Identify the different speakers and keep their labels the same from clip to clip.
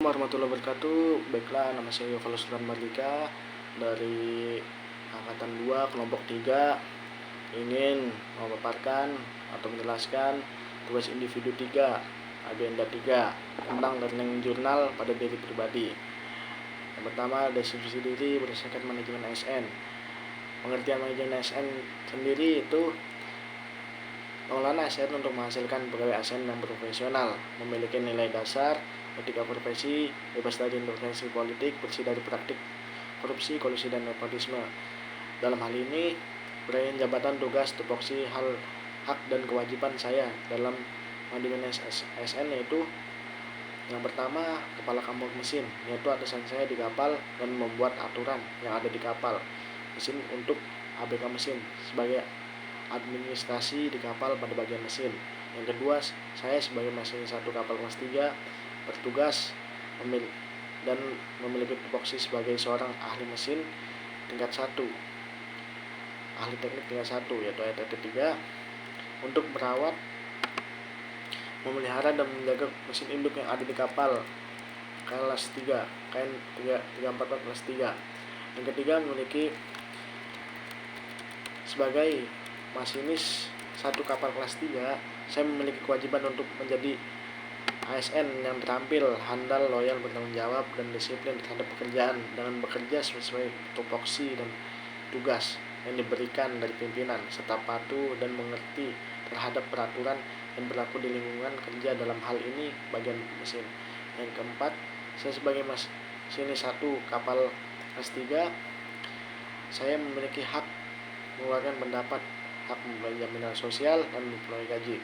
Speaker 1: warahmatullahi wabarakatuh. Baiklah, nama saya Yovalus Mardika dari Angkatan 2 Kelompok 3, ingin memaparkan atau menjelaskan tugas individu 3, agenda 3 tentang learning journal pada diri pribadi. Yang pertama, deskripsi diri berdasarkan manajemen ASN. Pengertian manajemen ASN sendiri itu pengelolaan ASN untuk menghasilkan pegawai ASN yang profesional, memiliki nilai dasar, etika profesi, bebas dari intervensi politik, bersih dari praktik korupsi, kolusi, dan nepotisme. Dalam hal ini, berani jabatan, tugas, tupoksi, hak dan kewajiban saya dalam manajemen ASN yaitu yang pertama, kepala kampung mesin, yaitu atasan saya di kapal dan membuat aturan yang ada di kapal mesin untuk ABK mesin sebagai administrasi di kapal pada bagian mesin. Yang kedua, saya sebagai masinis 1 kapal kelas 3 bertugas dan memiliki tupoksi sebagai seorang ahli mesin tingkat 1, ahli teknik tingkat 1 yaitu ATT 3, untuk merawat, memelihara dan menjaga mesin induk yang ada di kapal kelas 3 KN 344 kelas 3. Yang ketiga, memiliki sebagai masinis 1 kapal kelas 3, saya memiliki kewajiban untuk menjadi ASN yang terampil, handal, loyal, bertanggung jawab, dan disiplin terhadap pekerjaan dengan bekerja sesuai tupoksi dan tugas yang diberikan dari pimpinan, serta patuh dan mengerti terhadap peraturan yang berlaku di lingkungan kerja, dalam hal ini bagian mesin. Yang keempat, saya sebagai masinis 1 kapal kelas 3, saya memiliki hak mengeluarkan pendapat, hak membayar jaminan sosial, dan memperoleh gaji.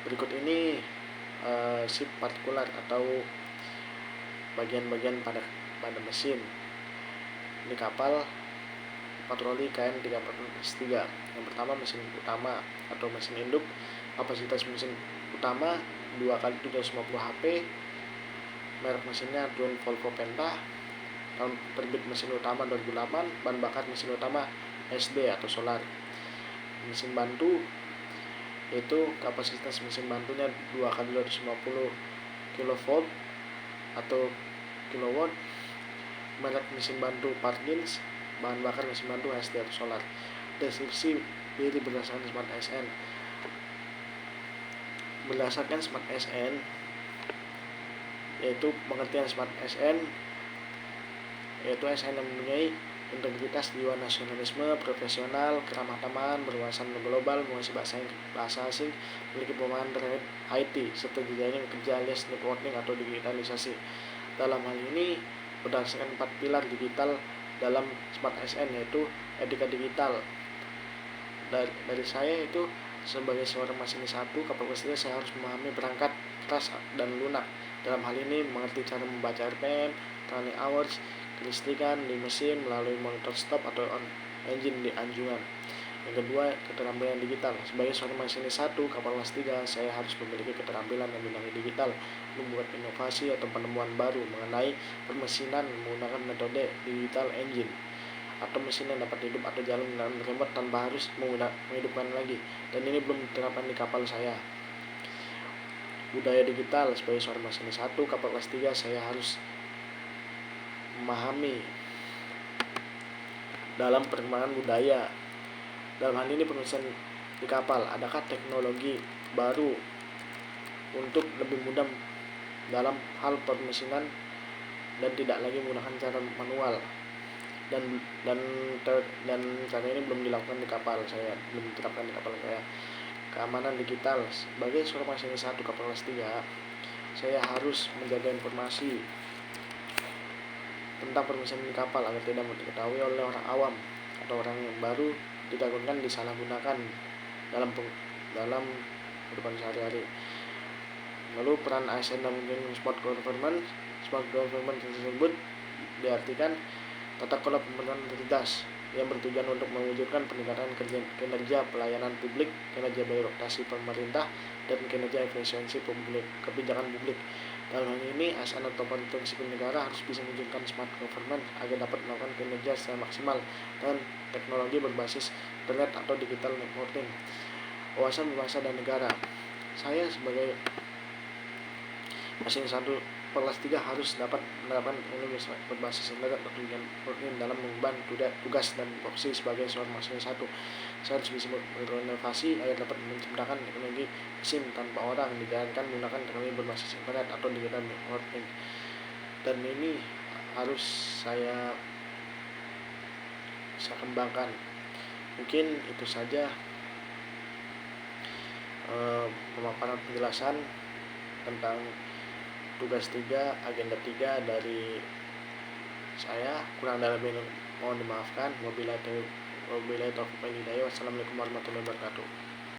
Speaker 1: Berikut ini sip partikular atau bagian-bagian pada mesin di kapal patroli KN 343. Yang pertama, mesin utama atau mesin induk. Kapasitas mesin utama 2x750 HP. Merek mesinnya Twin Volvo Penta. Tahun terbit mesin utama 2008. Bahan bakar mesin utama SD atau solar. Mesin bantu yaitu kapasitas mesin bantunya 2x250 kV atau kilowatt. Merek mesin bantu Parkins. Bahan bakar mesin bantu SD atau solar. Deskripsi diri berdasarkan Smart ASN. Berdasarkan Smart ASN yaitu pengertian Smart ASN yaitu ASN yang mempunyai integritas, jiwa nasionalisme, profesional, keramah tamahan, berwawasan global, menguasai bahasa asing, memiliki pemahaman terkait IT, serta jejaring kerja alias networking atau digitalisasi. Dalam hal ini berdasarkan 4 pilar digital dalam Smart ASN yaitu etika digital. Dari saya itu sebagai seorang masinis 1 kapal kelas 3, saya harus memahami perangkat keras dan lunak. Dalam hal ini mengerti cara membaca RPM, running hours, kelistrikan di mesin melalui monitor stop atau on engine di anjungan. Yang kedua, keterampilan digital. Sebagai seorang masinis 1 kapal kelas 3, saya harus memiliki keterampilan yang bidang digital, membuat inovasi atau penemuan baru mengenai permesinan menggunakan metode digital engine atau mesin yang dapat hidup atau jalan dengan remote tanpa harus menghidupkan lagi, dan ini belum diterapkan di kapal saya. Budaya digital. Sebagai seorang masinis 1 kapal kelas 3, saya harus memahami dalam perkembangan budaya. Dalam hal ini penulisan di kapal, adakah teknologi baru untuk lebih mudah dalam hal permesinan dan tidak lagi menggunakan cara manual, dan cara ini belum dilakukan di kapal saya, belum diterapkan di kapal saya. Keamanan digital. Sebagai seorang masinis 1 kapal kelas 3, saya harus menjaga informasi tentang permesinan di kapal agar tidak diketahui oleh orang awam atau orang yang baru, ditakutkan disalahgunakan dalam kehidupan sehari-hari. Lalu peran ASN dalam smart government. Smart government tersebut diartikan tata kelola pemerintahan integritas yang bertujuan untuk mewujudkan peningkatan kinerja pelayanan publik, kinerja birokrasi pemerintah, dan kinerja efisiensi kebijakan publik. Dalam hal ini, ASN atau aparatur sipil negara harus bisa mewujudkan smart government agar dapat melakukan kinerja secara maksimal dengan teknologi berbasis internet atau digital networking. Wawasan berbangsa dan negara. Saya sebagai Mesin 1/3 harus dapat menerapkan teknologi berbasis internet atau dalam mengembang tugas dan fungsi sebagai seorang mesin 1. Saya harus bisa berinovasi agar dapat menciptakan teknologi mesin tanpa orang, dijalankan menggunakan teknologi berbasis internet atau digital networking. Dan ini harus saya kembangkan. Mungkin itu saja pemaparan penjelasan tentang tugas 3 agenda 3 dari saya. Kurang dalamnya mohon dimaafkan. Wabillahi taufiq wal hidayah. Wassalamualaikum warahmatullahi wabarakatuh.